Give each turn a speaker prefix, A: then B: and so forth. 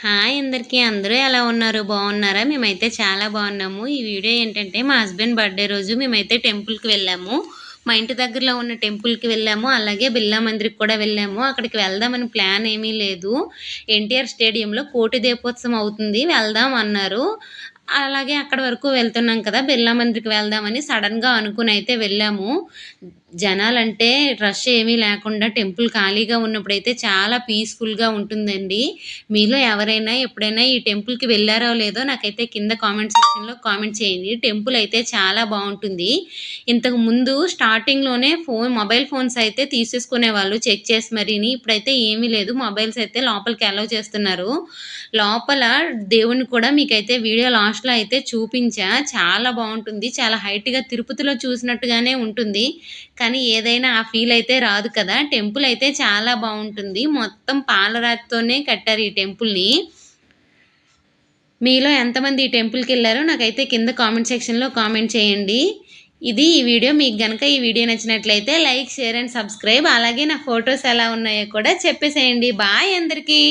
A: Hi అందరికీ. అందరూ ఎలా ఉన్నారు? బాగున్నారా? మేమైతే చాలా బాగున్నాము. ఈ వీడియో ఏంటంటే మా హస్బెండ్ బర్త్‌డే రోజు మేమైతే టెంపుల్‌కి వెళ్ళాము. మా ఇంటి దగ్గరలో ఉన్న టెంపుల్‌కి వెళ్ళాము. అలాగే బిర్లా మందిర్‌కి కూడా వెళ్ళాము. అక్కడికి వెళ్దామని ప్లాన్ ఏమీ లేదు. ఎన్టీఆర్ స్టేడియంలో కోటి దీపోత్సవం అవుతుంది. వెళ్దాం అన్నారు. అలాగే అక్కడి వరకు వెళ్తున్నాం కదా! బిర్లా మందిర్‌కి వెళ్దామని సడెన్‌గా అనుకునైతే వెళ్ళాము. జనాలంటే రష్ ఏమీ లేకుండా టెంపుల్ ఖాళీగా ఉన్నప్పుడైతే చాలా పీస్‌ఫుల్‌గా ఉంటుందండి. మీలో ఎవరైనా ఎప్పుడైనా ఈ టెంపుల్‌కి వెళ్లారో లేదో నాకైతే కింద కామెంట్ సెక్షన్‌లో కామెంట్ చేయండి. టెంపుల్ అయితే చాలా బావుంటుంది. ఇంతకు ముందు స్టార్టింగ్‌లోనే మొబైల్ ఫోన్స్ అయితే తీసేసుకునేవాళ్ళు చెక్ చేసి మరీని. ఇప్పుడైతే ఏమీ లేదు. మొబైల్స్ అయితే లోపలికి అలౌ చేస్తున్నారు. లోపల దేవుడిని కూడా మీకైతే వీడియో లాస్ట్‌లో అయితే చూపించా. చాలా బావుంటుంది. చాలా హైట్‌గా తిరుపతిలో చూసినట్టుగానే ఉంటుంది. కానీ ఏదైనా ఆ ఫీల్ అయితే రాదు కదా! టెంపుల్ అయితే చాలా బావుంటుంది. మొత్తం పాలరాతితోనే కట్టారు ఈ టెంపుల్‌ని. మీలో ఎంతమంది ఈ టెంపుల్‌కెళ్లారో నాకైతే కింద కామెంట్ సెక్షన్‌లో కామెంట్ చేయండి. ఇది ఈ వీడియో. మీకు గనక ఈ వీడియో నచ్చినట్లయితే లైక్, షేర్ అండ్ సబ్స్క్రైబ్. అలాగే నా ఫోటోస్ ఎలా ఉన్నాయో కూడా చెప్పేసేయండి. బాయ్ అందరికీ.